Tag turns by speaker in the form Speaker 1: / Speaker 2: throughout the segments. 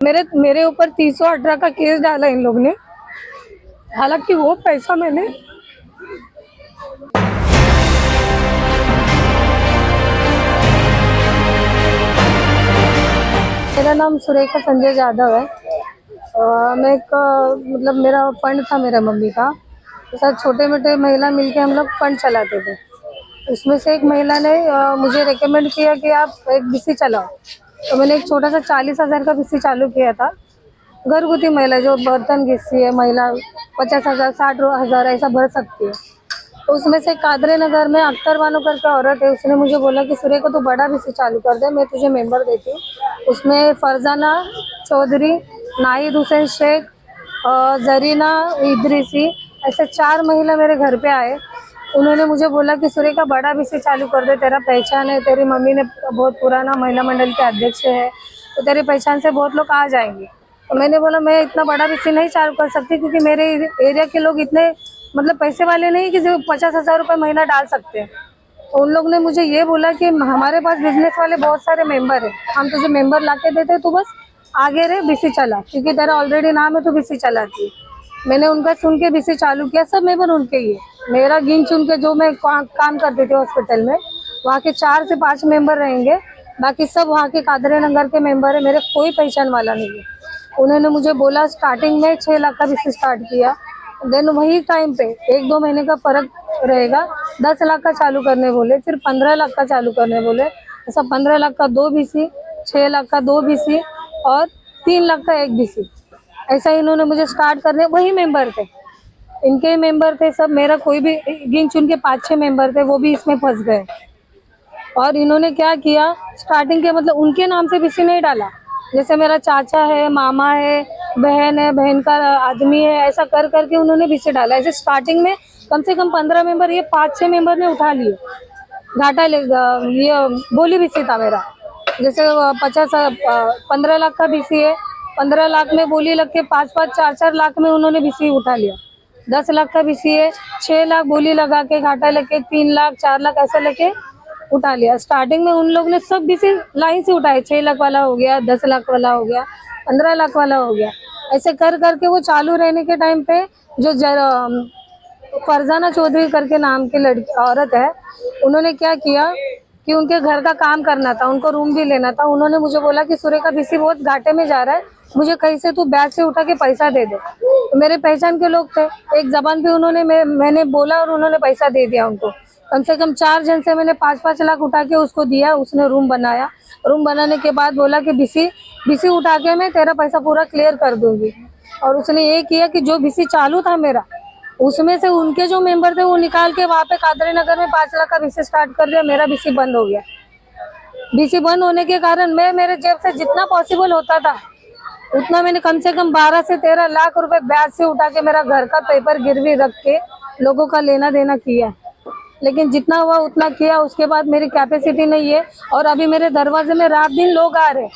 Speaker 1: मेरे मेरे ऊपर 318 का केस डाला इन लोग ने। हालांकि वो पैसा मैंने मेरा नाम सुरेखा संजय यादव है। मैं एक मतलब मेरा फंड था मेरा मम्मी का। तो सर छोटे मोटे महिला मिलके हम लोग फंड चलाते थे। उसमें से एक महिला ने मुझे रेकमेंड किया कि आप एक बीसी चलाओ। तो मैंने एक छोटा सा 40,000 का बीसी चालू किया था। घरगुती महिला जो बर्तन घिसती है महिला 50,000 60,000 ऐसा भर सकती है। तो उसमें से कादरे नगर में अख्तर बानो करके औरत है, उसने मुझे बोला कि सूर्य को तो बड़ा बीसी चालू कर दे, मैं तुझे मेंबर देती हूँ। उसमें फरजाना चौधरी, नाहिद हुसैन शेख, जरीना इदरीसी, ऐसे 4 महिला मेरे घर पे आए। उन्होंने मुझे बोला कि सूर्य का बड़ा बीसी चालू कर दे, तेरा पहचान है, तेरी मम्मी ने बहुत पुराना महिला मंडल के अध्यक्ष है, तो तेरी पहचान से बहुत लोग आ जाएंगे। तो मैंने बोला मैं इतना बड़ा बीसी नहीं चालू कर सकती, क्योंकि मेरे एरिया के लोग इतने मतलब पैसे वाले नहीं कि जो 50,000 रुपये महीना डाल सकते हैं। तो उन लोग ने मुझे ये बोला कि हमारे पास बिजनेस वाले बहुत सारे मेंबर हैं, हम तुझे मेंबर ला के देते, तो बस आगे रहे बीसी चला, क्योंकि तेरा ऑलरेडी नाम है तो बीसी चलाती है। मैंने उनका सुन के बीसी चालू किया। सब मेंबर उनके ही है। मेरा गिन चुन के जो मैं काम करती थी हॉस्पिटल में, वहाँ के 4 से 5 मेंबर रहेंगे, बाकी सब वहाँ के कादरे नगर के मेंबर है, मेरे कोई पहचान वाला नहीं है। उन्होंने मुझे बोला स्टार्टिंग में 6 लाख का बीसी स्टार्ट किया, देन वही टाइम पे 1-2 महीने का फर्क रहेगा, 10 लाख का चालू करने बोले, फिर 15 लाख का चालू करने बोले। ऐसा 15 लाख का 2 बीसी, 6 लाख का 2 बीसी और 3 लाख का 1 बीसी, ऐसा इन्होंने मुझे स्टार्ट करने। वही मेंबर थे, इनके ही मेंबर थे सब। मेरा कोई भी गिन चुन के 5-6 मेंबर थे, वो भी इसमें फंस गए। और इन्होंने क्या किया, स्टार्टिंग के मतलब उनके नाम से बीसी नहीं डाला, जैसे मेरा चाचा है, मामा है, बहन का आदमी है, ऐसा कर करके उन्होंने बीसी डाला। ऐसे स्टार्टिंग में कम से कम 15 मेंबर, ये 5-6 मेंबर ने उठा लिए घाटा ये बोली बीसी था मेरा। जैसे 15 लाख का बीसी है, 15 लाख में बोली लग के 5-5 4-4 लाख में उन्होंने बीसी उठा लिया। 10 लाख का बीसी है, 6 लाख बोली लगा के घाटा लेके 3 लाख 4 लाख ऐसा लेके उठा लिया। स्टार्टिंग में उन लोग ने सब बीसी लाइन से उठाए, 6 लाख वाला हो गया, 10 लाख वाला हो गया, 15 लाख वाला हो गया। ऐसे कर करके वो चालू रहने के टाइम पे जो फरजाना चौधरी करके नाम की लड़की औरत है, उन्होंने क्या किया कि उनके घर का काम करना था, उनको रूम भी लेना था। उन्होंने मुझे बोला कि सूर्य का बीसी बहुत घाटे में जा रहा है, मुझे कहीं से तू ब्याज से उठा के पैसा दे दे। तो मेरे पहचान के लोग थे, एक जबान पे उन्होंने मैंने बोला और उन्होंने पैसा दे दिया उनको। कम से कम 4 जन से मैंने 5-5 लाख उठा के उसको दिया। उसने रूम बनाया। रूम बनाने के बाद बोला कि बीसी उठा के मैं तेरा पैसा पूरा क्लियर कर दूंगी। और उसने ये किया कि जो बीसी चालू था मेरा, उसमें से उनके जो मेंबर थे वो निकाल के वहाँ पे कादरी नगर में 5 लाख का बीसी स्टार्ट कर दिया। मेरा बीसी बंद हो गया। बीसी बंद होने के कारण मैं मेरे जेब से जितना पॉसिबल होता था उतना मैंने कम से कम 12 से 13 लाख रुपए ब्याज से उठा के मेरा घर का पेपर गिरवी रख के लोगों का लेना देना किया। लेकिन जितना हुआ उतना किया, उसके बाद मेरी कैपेसिटी नहीं है। और अभी मेरे दरवाजे में रात दिन लोग आ रहे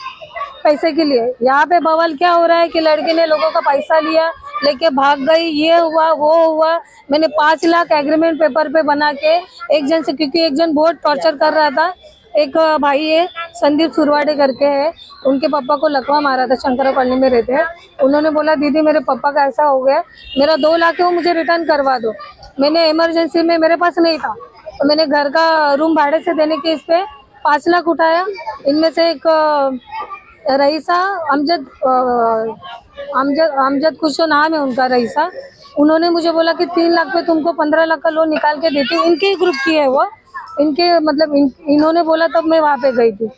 Speaker 1: पैसे के लिए। यहाँ पे बवाल क्या हो रहा है कि लड़के ने लोगों का पैसा लिया, लेके भाग गई, ये हुआ वो हुआ। मैंने 5 लाख एग्रीमेंट पेपर पे बना के एक जन से, क्योंकि एक जन बहुत टॉर्चर कर रहा था। एक भाई है संदीप सुरवाडे करके है, उनके पापा को लकवा मारा था, शंकरा कॉलोनी में रहते हैं। उन्होंने बोला दीदी मेरे पापा का ऐसा हो गया, मेरा 2 लाख है वो मुझे रिटर्न करवा दो। मैंने इमरजेंसी में, मेरे पास नहीं था, तो मैंने घर का रूम भाड़े से देने के इस पे 5 लाख उठाया। इनमें से एक रईसा अमजद अमजद अमजद कुछ तो नाम है उनका, रईसा। उन्होंने मुझे बोला कि 3 लाख पे तुमको 15 लाख का लोन निकाल के देती हूँ। इनके ही ग्रुप की है वो, इनके मतलब इन्होंने बोला तब मैं वहाँ पे गई थी।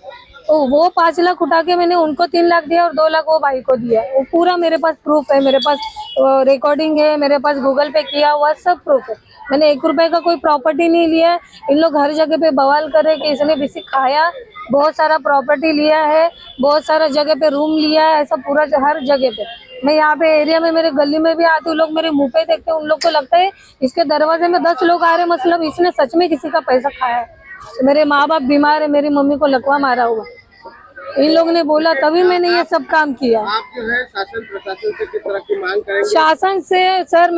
Speaker 1: तो वो 5 लाख उठा के मैंने उनको 3 लाख दिया और 2 लाख वो भाई को दिया। वो पूरा मेरे पास प्रूफ है, मेरे पास रिकॉर्डिंग है, मेरे पास गूगल पे किया हुआ सब प्रूफ है। मैंने 1 रुपए का कोई प्रॉपर्टी नहीं लिया है। इन लोग हर जगह पे बवाल कर रहे कि इसने बीसी खाया, बहुत सारा प्रॉपर्टी लिया है, बहुत सारा जगह पे रूम लिया है, ऐसा पूरा हर जगह पे। मैं यहाँ पे एरिया में मेरे गली में भी आती हूँ, लोग मेरे मुंह पे देखते हैं, उन लोग को लगता है इसके दरवाजे में 10 लोग आ रहे, मतलब इसने सच में किसी का पैसा खाया है। मेरे माँ बाप बीमार है, मेरी मम्मी को लकवा मारा हुआ, इन लोग ने बोला तभी मैंने ये सब काम किया।
Speaker 2: आप जो है शासन प्रशासन से किस तरह की मांग करेंगे?
Speaker 1: शासन से सर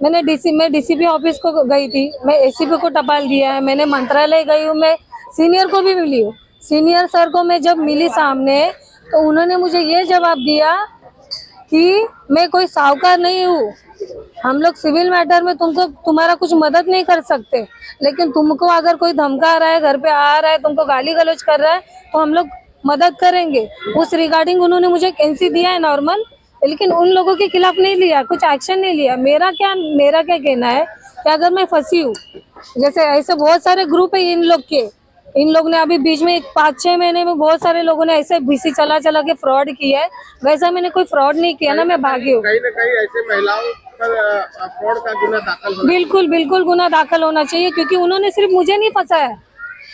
Speaker 1: मैं डीसीपी ऑफिस को गई थी, मैं एसीपी को टपाल दिया है, मैंने मंत्रालय गई हूँ, मैं सीनियर को भी मिली हूँ। सीनियर सर को मैं जब मिली सामने, तो उन्होंने मुझे ये जवाब दिया कि मैं कोई साहूकार नहीं हूँ, हम लोग सिविल मैटर में तुमको तुम्हारा कुछ मदद नहीं कर सकते, लेकिन तुमको अगर कोई धमका रहा है, घर पे आ रहा है, तुमको गाली गलौज कर रहा है तो हम लोग मदद करेंगे। उस रिगार्डिंग उन्होंने मुझे एनसी दिया है नॉर्मल, लेकिन उन लोगों के खिलाफ नहीं लिया, कुछ एक्शन नहीं लिया। मेरा क्या कहना है कि अगर मैं फंसी हूँ, जैसे ऐसे बहुत सारे ग्रुप है इन लोग ने अभी बीच में 5-6 महीने में बहुत सारे लोगों ने ऐसे बीसी चला के फ्रॉड किया है। वैसा मैंने कोई फ्रॉड नहीं किया ना, मैं भागी हूँ।
Speaker 2: कहीं न कहीं ऐसे महिलाओं पर फ्रॉड का गुना दाखिल होना
Speaker 1: बिल्कुल गुना दाखिल होना चाहिए, क्योंकि उन्होंने सिर्फ मुझे नहीं फंसाया,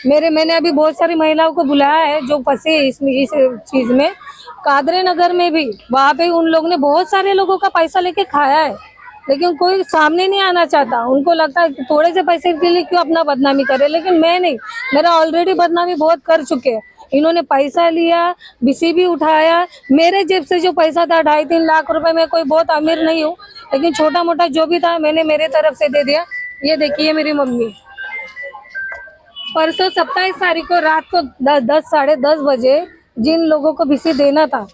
Speaker 1: मैंने अभी बहुत सारी महिलाओं को बुलाया है जो फंसे इस चीज में। कादरे नगर में भी वहाँ पे उन लोग ने बहुत सारे लोगों का पैसा लेके खाया है, लेकिन कोई सामने नहीं आना चाहता। उनको लगता है कि थोड़े से पैसे के लिए क्यों अपना बदनामी करे, लेकिन मैं नहीं, मेरा ऑलरेडी बदनामी बहुत कर चुके हैं। इन्होंने पैसा लिया, बीसी भी उठाया, मेरे जेब से जो पैसा था 2.5-3 लाख रुपए, मैं कोई बहुत अमीर नहीं हूँ, लेकिन छोटा मोटा जो भी था मैंने मेरे तरफ से दे दिया। ये देखिए मेरी मम्मी, परसों 27 तारीख को रात को 10-10 बजे जिन लोगों को बीसी देना था,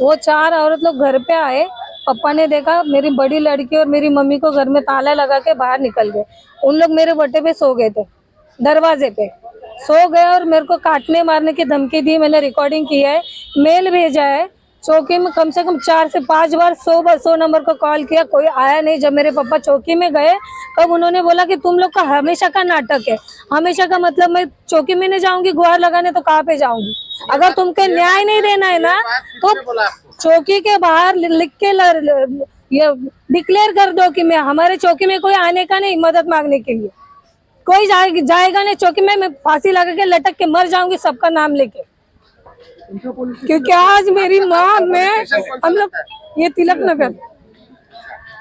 Speaker 1: वो 4 औरत लोग घर पे आए। पापा ने देखा, मेरी बड़ी लड़की और मेरी मम्मी को घर में ताला लगा के बाहर निकल गए। उन लोग मेरे बट्टे पे सो गए थे, दरवाजे पे सो गए और मेरे को काटने मारने की धमकी दी। मैंने रिकॉर्डिंग की है, मेल भेजा है। चौकी में कम से कम 4 से 5 बार 100 नंबर को कॉल किया, कोई आया नहीं। जब मेरे पापा चौकी में गए तब उन्होंने बोला कि तुम लोग का हमेशा का नाटक है। हमेशा का मतलब मैं चौकी में नहीं जाऊंगी गुहार लगाने तो कहाँ पे जाऊंगी? अगर तुमको न्याय नहीं देना है ना तो चौकी के बाहर लिख के ये डिक्लेयर कर दो कि मैं हमारे चौकी में कोई आने का नहीं, मदद मांगने के लिए कोई जाएगा नहीं चौकी में। मैं फांसी लगा के लटक के मर जाऊंगी सबका नाम लेके, क्योंकि आज मेरी माँ, मैं, हम लोग ये तिलक नगर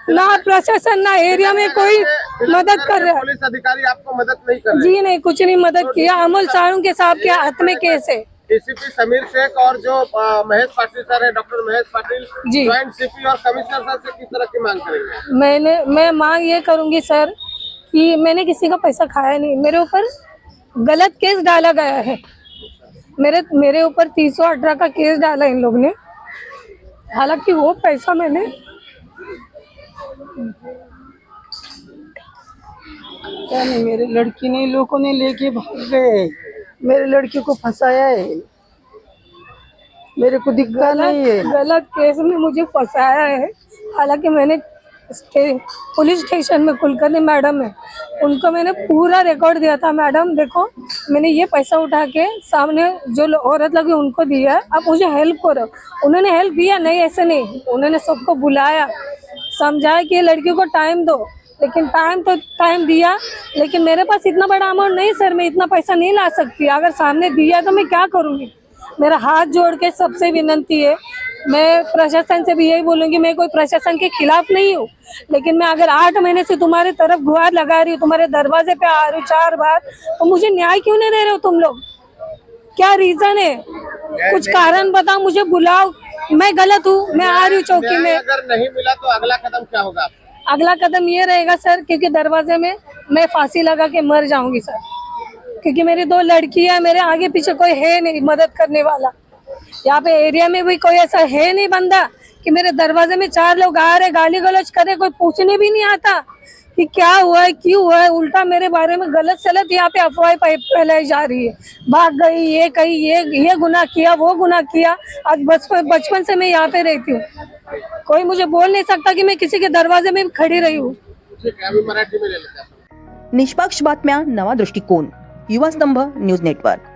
Speaker 1: ना प्रशासन ना एरिया में कोई मदद कर रहा है।
Speaker 2: पुलिस अधिकारी आपको मदद नहीं कर रहे?
Speaker 1: जी नहीं, कुछ नहीं मदद किया। अमोल साड़ू के साहब के हाथ में केस है।
Speaker 2: डीसीपी समीर शेख और जो महेश पाटिल सर है, डॉक्टर महेश पाटिल,
Speaker 1: जी,
Speaker 2: ज्वाइंट सीपी और कमिश्नर सर से किस तरह की मांग करेंगे?
Speaker 1: मैं मांग ये करूंगी सर कि मैंने किसी का पैसा खाया नहीं, मेरे ऊपर गलत केस डाला गया है। मेरे ऊपर 318 का केस डाला इन लोग ने, हालांकि वो पैसा मैंने
Speaker 3: क्या नहीं, मेरे लड़की ने लोगों ने लेके भाग गए, मेरे लड़की को फंसाया है, मेरे को दिक्कत नहीं है।
Speaker 1: गलत केस में मुझे फंसाया है। हालांकि मैंने पुलिस स्टेशन में कुलकर्णी मैडम है, उनको मैंने पूरा रिकॉर्ड दिया था, मैडम देखो मैंने ये पैसा उठा के सामने जो औरत लगी उनको दिया, अब मुझे हेल्प करो। उन्होंने हेल्प दिया, नहीं ऐसे नहीं, उन्होंने सबको बुलाया, समझाया कि लड़की को टाइम दो, लेकिन टाइम दिया, लेकिन मेरे पास इतना बड़ा अमाउंट नहीं सर, मैं इतना पैसा नहीं ला सकती। अगर सामने दिया तो मैं क्या करूँगी? मेरा हाथ जोड़ के सबसे विनती है, मैं प्रशासन से भी यही बोलूँगी, मैं कोई प्रशासन के खिलाफ नहीं हूँ, लेकिन मैं अगर 8 महीने से तुम्हारे तरफ गुहार लगा रही हूँ, तुम्हारे दरवाजे पे आ रही हूँ 4 बार, तो मुझे न्याय क्यों नहीं दे रहे हो तुम लोग? क्या रीजन है? कुछ कारण बताओ, मुझे बुलाओ, मैं गलत हूँ, मैं आ रही हूँ चौकी में।
Speaker 2: अगर नहीं मिला तो अगला कदम क्या होगा?
Speaker 1: अगला कदम ये रहेगा सर, क्योंकि दरवाजे में मैं फांसी लगा के मर जाऊंगी सर, क्योंकि मेरी 2 लड़कियां है, मेरे आगे पीछे कोई है नहीं मदद करने वाला। यहाँ पे एरिया में भी कोई ऐसा है नहीं बंदा कि मेरे दरवाजे में 4 लोग आ रहे, गाली गलौज करे, कोई पूछने भी नहीं आता कि क्या हुआ है, क्यों हुआ है। उल्टा मेरे बारे में गलत सलत यहाँ पे अफवाह फैलाई जा रही है, भाग गई, ये कही, ये गुनाह किया, वो गुनाह किया। आज बचपन से मैं यहाँ पे रहती हूँ, कोई मुझे बोल नहीं सकता कि मैं किसी के दरवाजे में खड़ी रही हूँ।
Speaker 2: अभी मराठी में ले लेते हैं।
Speaker 4: निष्पक्ष बातम्या, नवा दृष्टिकोन, युवा स्तंभ न्यूज नेटवर्क।